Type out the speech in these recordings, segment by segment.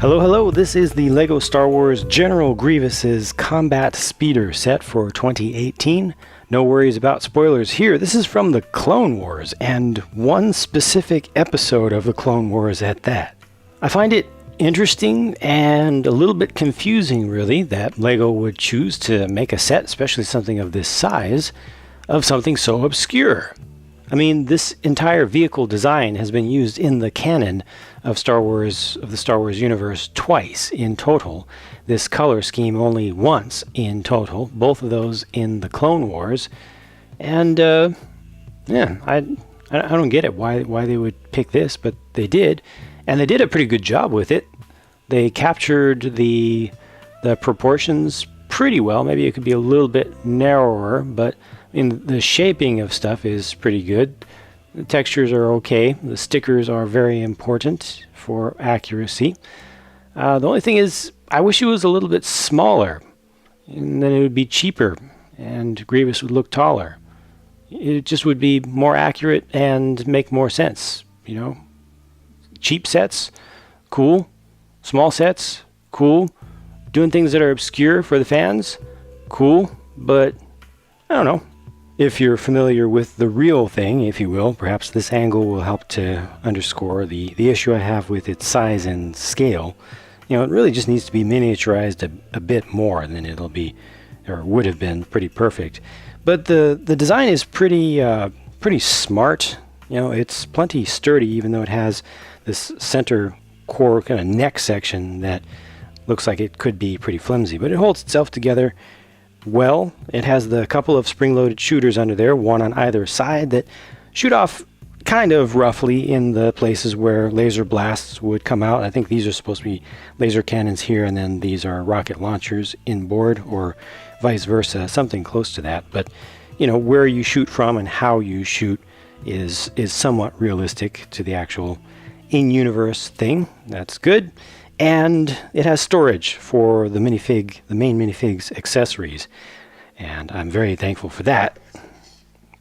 Hello, hello, this is the LEGO Star Wars General Grievous's Combat Speeder set for 2018. No worries about spoilers here. This is from the Clone Wars, and one specific episode of the Clone Wars at that. I find it interesting and a little bit confusing, really, that LEGO would choose to make a set, especially something of this size, of something so obscure. I mean, this entire vehicle design has been used in the canon of Star Wars, of the Star Wars universe, twice in total. This color scheme only once in total, both of those in the Clone Wars. And yeah, I don't get it why they would pick this, but they did, and they did a pretty good job with it. They captured the proportions pretty well. Maybe it could be a little bit narrower, but the shaping of stuff is pretty good. The textures are okay. The stickers are very important for accuracy. The only thing is, I wish it was a little bit smaller, and then it would be cheaper, and Grievous would look taller. It just would be more accurate and make more sense, you know? Cheap sets, cool. Small sets, cool. Doing things that are obscure for the fans, cool. But, I don't know. If you're familiar with the real thing, if you will, perhaps this angle will help to underscore the issue I have with its size and scale. You know, it really just needs to be miniaturized a bit more, and then it'll be, or would have been, pretty perfect. But the design is pretty smart. You know, it's plenty sturdy, even though it has this center core kind of neck section that looks like it could be pretty flimsy, but it holds itself together well. It has the couple of spring-loaded shooters under there, one on either side, that shoot off kind of roughly in the places where laser blasts would come out. I think these are supposed to be laser cannons here, and then these are rocket launchers inboard, or vice versa, something close to that. But, you know, where you shoot from and how you shoot is somewhat realistic to the actual in-universe thing. That's good. And it has storage for the main minifig's accessories, and I'm very thankful for that.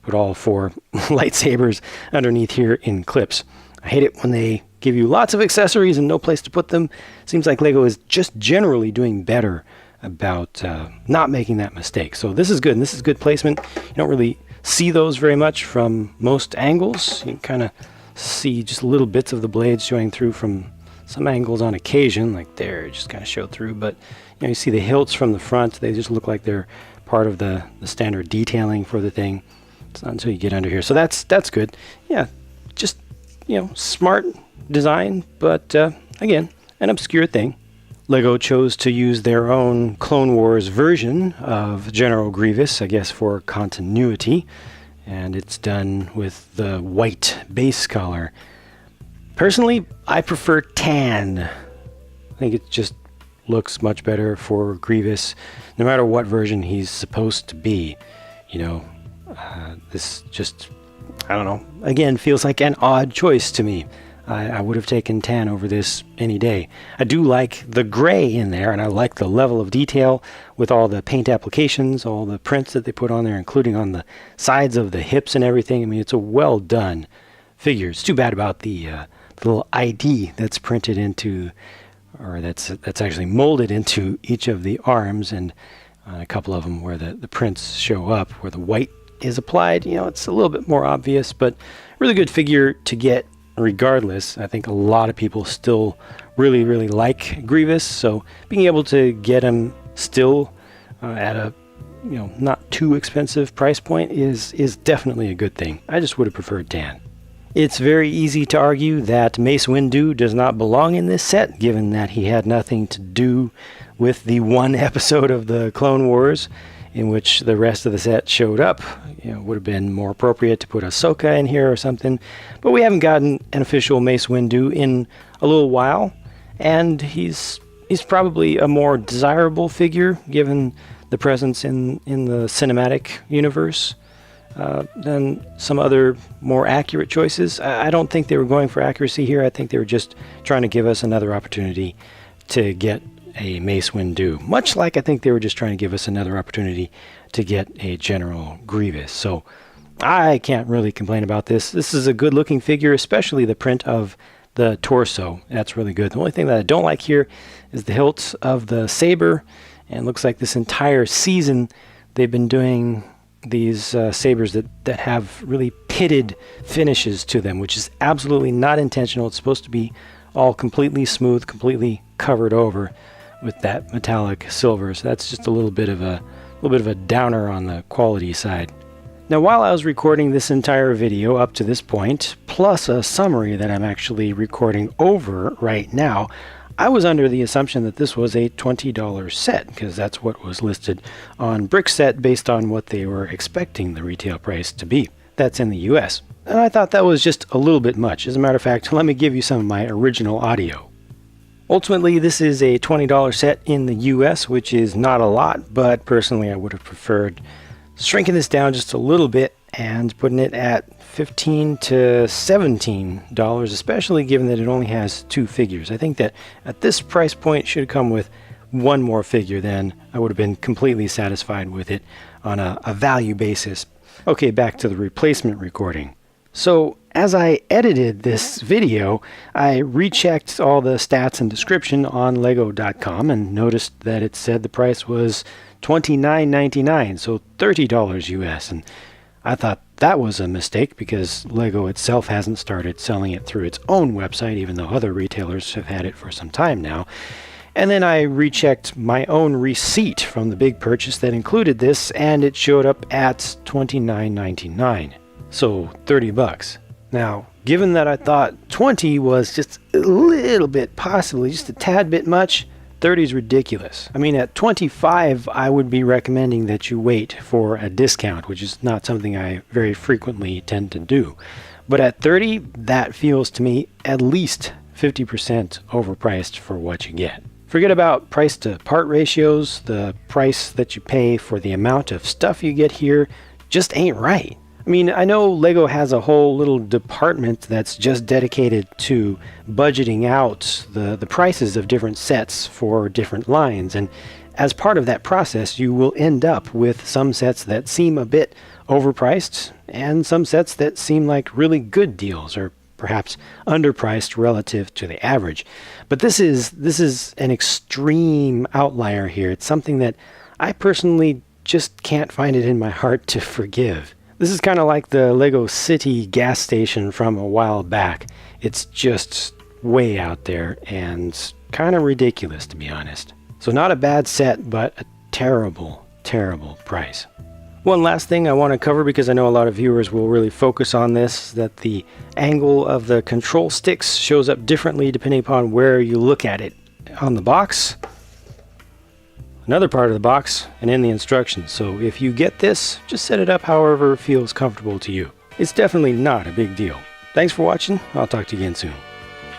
Put all 4 lightsabers underneath here in clips. I hate it when they give you lots of accessories and no place to put them. Seems like LEGO is just generally doing better about not making that mistake. So this is good, and this is good placement. You don't really see those very much from most angles. You can kind of see just little bits of the blades showing through from some angles on occasion, like there, just kind of show through. But you know, you see the hilts from the front. They just look like they're part of the standard detailing for the thing. It's not until you get under here. So that's good. Yeah, just, you know, smart design, but again, an obscure thing. LEGO chose to use their own Clone Wars version of General Grievous, I guess for continuity, and it's done with the white base color. Personally, I prefer tan. I think it just looks much better for Grievous, no matter what version he's supposed to be. You know, this just, I don't know, again, feels like an odd choice to me. I would have taken tan over this any day. I do like the gray in there, and I like the level of detail with all the paint applications, all the prints that they put on there, including on the sides of the hips and everything. I mean, it's a well done figure. It's too bad about the little ID that's printed into, or that's actually molded into each of the arms, and a couple of them where the prints show up, where the white is applied. You know, it's a little bit more obvious, but really good figure to get regardless. I think a lot of people still really like Grievous, so being able to get him still at a, you know, not too expensive price point is definitely a good thing. I just would have preferred tan. It's very easy to argue that Mace Windu does not belong in this set, given that he had nothing to do with the one episode of the Clone Wars in which the rest of the set showed up. You know, it would have been more appropriate to put Ahsoka in here or something, but we haven't gotten an official Mace Windu in a little while, and he's probably a more desirable figure given the presence in the cinematic universe than some other more accurate choices. I don't think they were going for accuracy here. I think they were just trying to give us another opportunity to get a Mace Windu, much like I think they were just trying to give us another opportunity to get a General Grievous. So I can't really complain about this. This is a good looking figure, especially the print of the torso. That's really good. The only thing that I don't like here is the hilt of the saber, and it looks like this entire season they've been doing these sabers that have really pitted finishes to them, which is absolutely not intentional. It's supposed to be all completely smooth, completely covered over with that metallic silver. So that's just a little bit of a downer on the quality side. Now, while I was recording this entire video up to this point, plus a summary that I'm actually recording over right now, I was under the assumption that this was a $20 set, because that's what was listed on Brickset based on what they were expecting the retail price to be. That's in the US. And I thought that was just a little bit much. As a matter of fact, let me give you some of my original audio. Ultimately, this is a $20 set in the US, which is not a lot, but personally I would have preferred shrinking this down just a little bit and putting it at $15 to $17, especially given that it only has 2 figures. I think that at this price point it should come with 1 more figure, then I would have been completely satisfied with it on a value basis. Okay, back to the replacement recording. So as I edited this video, I rechecked all the stats and description on Lego.com and noticed that it said the price was $29.99, so $30 US, and I thought that was a mistake because Lego itself hasn't started selling it through its own website, even though other retailers have had it for some time now. And then I rechecked my own receipt from the big purchase that included this, and it showed up at $29.99, so 30 bucks. Now, given that I thought 20 was just a little bit, possibly just a tad bit much, 30 is ridiculous. I mean, at 25, I would be recommending that you wait for a discount, which is not something I very frequently tend to do. But at 30, that feels to me at least 50% overpriced for what you get. Forget about price to part ratios. The price that you pay for the amount of stuff you get here just ain't right. I mean, I know Lego has a whole little department that's just dedicated to budgeting out the prices of different sets for different lines, and as part of that process you will end up with some sets that seem a bit overpriced and some sets that seem like really good deals or perhaps underpriced relative to the average. But this is an extreme outlier here. It's something that I personally just can't find it in my heart to forgive. This is kind of like the Lego City gas station from a while back. It's just way out there and kind of ridiculous, to be honest. So not a bad set, but a terrible, terrible price. One last thing I want to cover, because I know a lot of viewers will really focus on this, that the angle of the control sticks shows up differently depending upon where you look at it on the box, another part of the box, and in the instructions. So if you get this, just set it up however feels comfortable to you. It's definitely not a big deal. Thanks for watching. I'll talk to you again soon.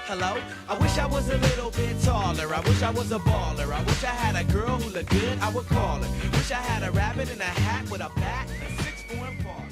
Hello, I wish I was a little bit taller. I wish I was a baller. I wish I had a girl who looked good, I would call her. Wish I had a rabbit in a hat with a bat and a 6'4" ball.